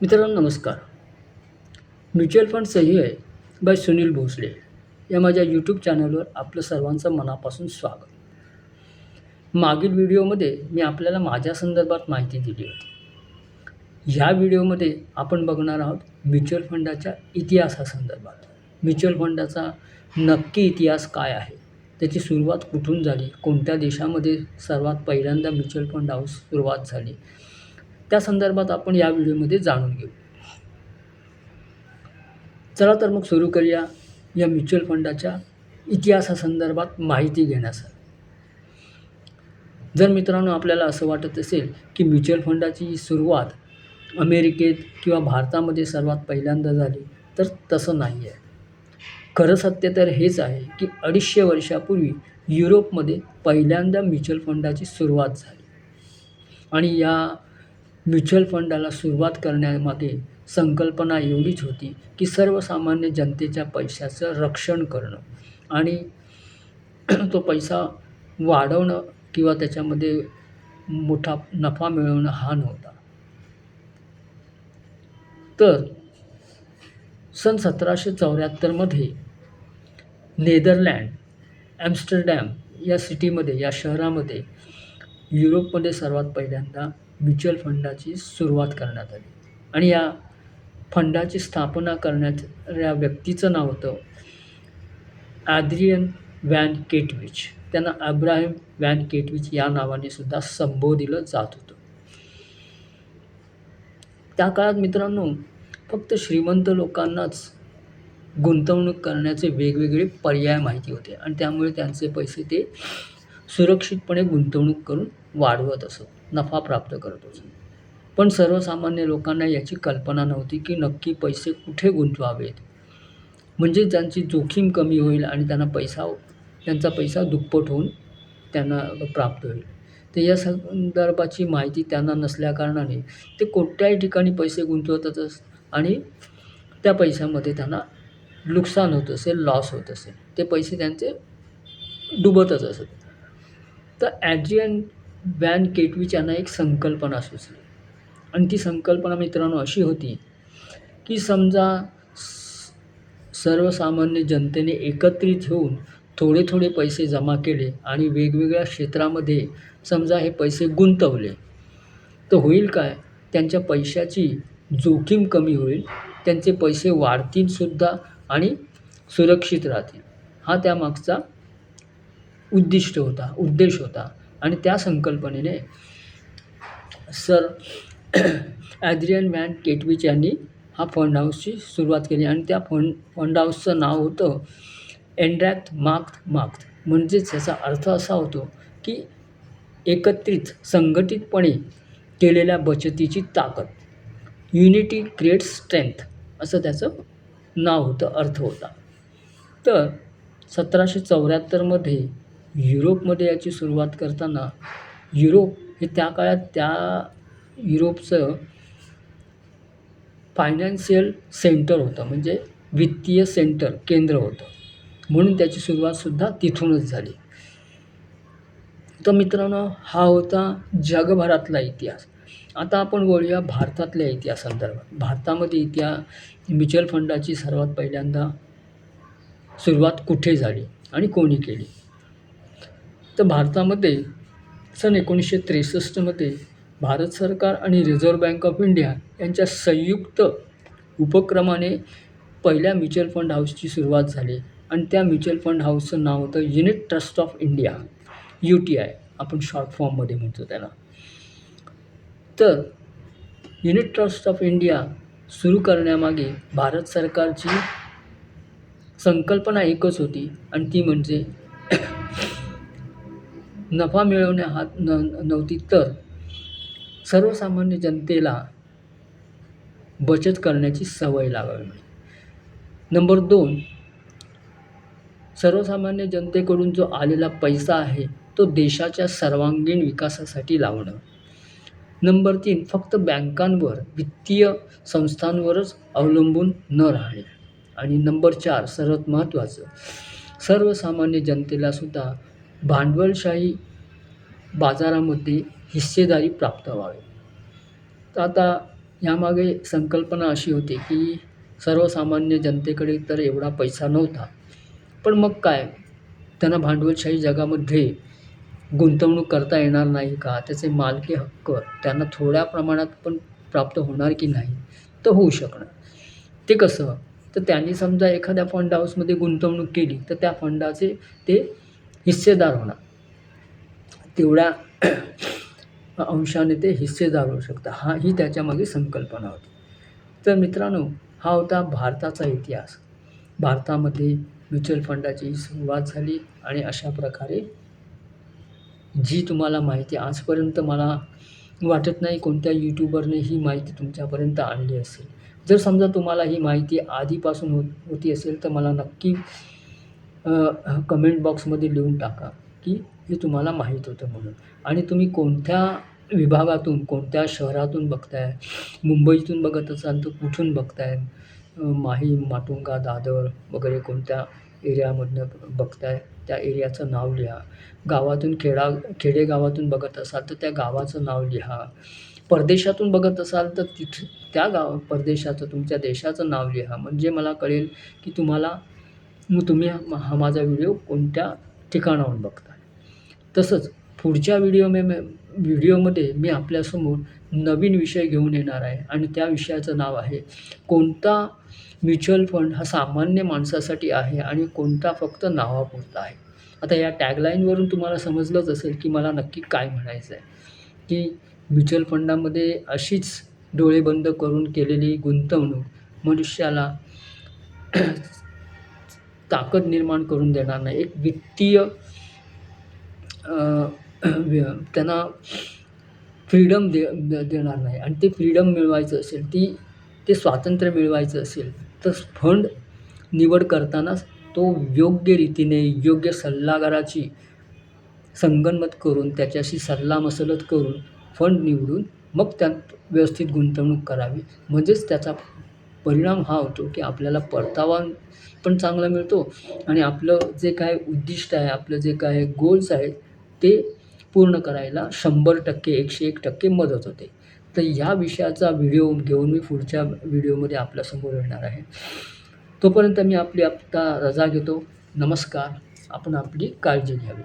मित्रांनो नमस्कार. Mutual fund सही आहे बाय सुनील भोसले या माझ्या यूट्यूब चॅनलवर आपलं सर्वांचं मनापासून स्वागत. मागील व्हिडिओमध्ये मी आपल्याला माझ्या संदर्भात माहिती दिली होती. ह्या व्हिडिओमध्ये आपण बघणार आहोत म्युच्युअल फंडाच्या इतिहासासंदर्भात. म्युच्युअल फंडाचा नक्की इतिहास काय आहे? त्याची सुरुवात कुठून झाली? कोणत्या देशामध्ये सर्वात पहिल्यांदा म्युच्युअल फंड हाऊस सुरुवात झाली? त्या संदर्भात आपण या व्हिडिओमध्ये जाणून घेऊ. चला तर मग सुरू करूया या म्युच्युअल फंडाच्या इतिहासासंदर्भात माहिती घेण्यासाठी. जर मित्रांनो आपल्याला असं वाटत असेल की म्युच्युअल फंडाची सुरुवात अमेरिकेत किंवा भारतामध्ये सर्वात पहिल्यांदा झाली, तर तसं नाही आहे. खरं सत्य तर हेच आहे की 250 वर्षापूर्वी युरोपमध्ये पहिल्यांदा म्युच्युअल फंडाची सुरुवात झाली. आणि या म्युच्युअल फंडाला सुरुवात करण्यामागे संकल्पना एवढीच होती की सर्वसामान्य जनतेच्या पैशाचं रक्षण करणं आणि तो पैसा वाढवणं किंवा त्याच्यामध्ये मोठा नफा मिळवणं हा नव्हता. तर सन 1774मध्ये नेदरलँड, ॲम्स्टरडॅम या सिटीमध्ये, या शहरामध्ये युरोपमध्ये सर्वात पहिल्यांदा म्युच्युअल फंडाची सुरुवात करण्यात आली. आणि या फंडाची स्थापना करणाऱ्या व्यक्तीचं नाव होतं ॲड्रियन व्हॅन केटविच. त्यांना अब्राहम व्हॅन केटविच या नावाने सुद्धा संबोधिलं जात होतं. त्या काळात मित्रांनो फक्त श्रीमंत लोकांनाच गुंतवणूक करण्याचे वेगवेगळे पर्याय माहिती होते आणि त्यामुळे त्यांचे पैसे ते सुरक्षितपणे गुंतवणूक करून वाढवत असत, नफा प्राप्त करत असत. पण सर्वसामान्य लोकांना याची कल्पना नव्हती की नक्की पैसे कुठे गुंतवावेत, म्हणजे ज्यांची जोखीम कमी होईल आणि त्यांचा पैसा दुप्पट होऊन त्यांना प्राप्त होईल. तर या संदर्भाची माहिती त्यांना नसल्याकारणाने ते कोणत्याही ठिकाणी पैसे गुंतवत असत आणि त्या पैशामध्ये त्यांना नुकसान होत असेल, लॉस होत असेल, ते पैसे त्यांचे डुबतच असत. तर ॲड्रियन व्हॅन केटविच यांना एक संकल्पना सुचली आणि ती संकल्पना मित्रांनो अशी होती की समजा सर्वसामान्य जनतेने एकत्रित होऊन थोडे थोडे पैसे जमा केले आणि वेगवेगळ्या क्षेत्रामध्ये समजा हे पैसे गुंतवले, तर होईल काय, त्यांच्या पैशाची जोखीम कमी होईल, त्यांचे पैसे वाढतील सुद्धा आणि सुरक्षित राहतील. हा त्यामागचा उद्देश होता. आणि त्या संकल्पनेने सर ॲड्रियन व्हॅन केटविच यांनी हा फंड हाऊसची सुरुवात केली आणि त्या फंड हाऊसचं नाव होतं एन्ड्रॅक्ट मार्क्ट. म्हणजेच याचा अर्थ असा होतो की एकत्रित संघटितपणे केलेल्या बचतीची ताकद, युनिटी क्रिएट्स स्ट्रेंथ, असं त्याचं नाव होतं, अर्थ होता. तर 1774मध्ये युरोपमध्ये याची सुरुवात करताना युरोप हे त्या काळात युरोपचं फायनान्शियल सेंटर होतं, म्हणजे वित्तीय केंद्र होतं, म्हणून त्याची सुरुवातसुद्धा तिथूनच झाली. तर मित्रांनो हा होता जगभरातला इतिहास. आता आपण बोलूया भारतातल्या इतिहासासंदर्भात. भारतामध्ये म्युच्युअल फंडाची सर्वात पहिल्यांदा सुरुवात कुठे झाली आणि कोणी केली? तर भारतामध्ये सन 1963मध्ये भारत सरकार आणि रिझर्व्ह बँक ऑफ इंडिया यांच्या संयुक्त उपक्रमाने पहिल्या म्युच्युअल फंड हाऊसची सुरुवात झाली आणि त्या म्युच्युअल फंड हाऊसचं नाव होतं unit trust of India, UTI आपण शॉर्ट फॉर्ममध्ये म्हणतो त्याला. तर युनिट ट्रस्ट ऑफ इंडिया सुरू करण्यामागे भारत सरकारची संकल्पना एकच होती आणि ती म्हणजे नफा मिळवण्या नव्हती, तर सर्वसामान्य जनतेला बचत करण्याची सवय लावावी. नंबर 2, सर्वसामान्य जनतेकडून जो आलेला पैसा आहे तो देशाच्या सर्वांगीण विकासासाठी लावणं. नंबर 3, फक्त बँकांवर, वित्तीय संस्थांवरच अवलंबून न राहणे. आणि नंबर 4, सर्वात महत्त्वाचं, सर्वसामान्य जनतेलासुद्धा भांडवलशाही बाजारामध्ये हिस्सेदारी प्राप्त व्हावी. तर आता यामागे संकल्पना अशी होती की सर्वसामान्य जनतेकडे तर एवढा पैसा नव्हता. पण मग काय, त्यांना भांडवलशाही जगामध्ये गुंतवणूक करता येणार नाही का? त्याचे मालकी हक्क त्यांना थोड्या प्रमाणात पण प्राप्त होणार की नाही? तर होऊ शकणार. ते कसं? तर त्यांनी समजा एखाद्या फंड हाऊसमध्ये गुंतवणूक केली, तर त्या फंडाचे ते हिस्सेदार होणार. तेवढ्या अंशाने ते हिस्सेदार होऊ शकतात. ही त्याच्यामागे संकल्पना होती. तर मित्रांनो, हा होता भारताचा इतिहास. भारतामध्ये म्युच्युअल फंडाची सुरुवात झाली आणि अशा प्रकारे जी तुम्हाला माहिती आजपर्यंत मला वाटत नाही कोणत्या यूट्यूबरने ही माहिती तुमच्यापर्यंत आणली असेल. जर समजा तुम्हाला ही माहिती आधीपासून होती असेल, तर मला नक्की कमेंट बॉक्समध्ये लिहून टाका, की हे तुम्हाला माहीत होतं म्हणून. आणि तुम्ही कोणत्या विभागातून, कोणत्या शहरातून बघताय, मुंबईतून बघत असाल तर कुठून बघताय? माहीम, माटुंगा, दादर वगैरे कोणत्या एरियामधनं बघताय, त्या एरियाचं नाव लिहा. गावातून खेडेगावातून बघत असाल तर त्या गावाचं नाव लिहा. परदेशातून बघत असाल तर त्या परदेशाचं, तुमच्या देशाचं नाव लिहा. म्हणजे मला कळेल की तुम्ही हा माझा व्हिडिओ कोणत्या ठिकाणाहून बघताय. तसंच पुढच्या व्हिडिओमध्ये मी आपल्यासमोर नवीन विषय घेऊन येणार आहे आणि त्या विषयाचं नाव आहे, कोणता म्युच्युअल फंड हा सामान्य माणसासाठी आहे आणि कोणता फक्त नावापुरता आहे. आता या टॅगलाईनवरून तुम्हाला समजलंच असेल की मला नक्की काय म्हणायचं आहे, की म्युच्युअल फंडामध्ये अशीच डोळे बंद करून केलेली गुंतवणूक मनुष्याला ताकद निर्माण करून देणार नाही. एक वित्तीय त्यांना फ्रीडम देणार नाही आणि ते फ्रीडम मिळवायचं असेल, ते स्वातंत्र्य मिळवायचं असेल, तर फंड निवड करतानाच तो योग्य रीतीने, योग्य सल्लागाराची संगनमत करून, त्याच्याशी सल्लामसलत करून फंड निवडून मग त्यात व्यवस्थित गुंतवणूक करावी. म्हणजेच त्याचा परिणाम हा होतो, की आपल्याला परतावा पण चांगला मिळतो आणि आपलं जे काय उद्दिष्ट आहे, आपलं जे काय गोल्स आहेत, ते पूर्ण करायला 100% 101% मदत होते. तर या विषयाचा व्हिडिओ घेऊन मी पुढच्या व्हिडिओमध्ये आपल्यासमोर येणार आहे. तोपर्यंत मी आपली आता रजा घेतो. नमस्कार. आपण आपली काळजी घ्यावी.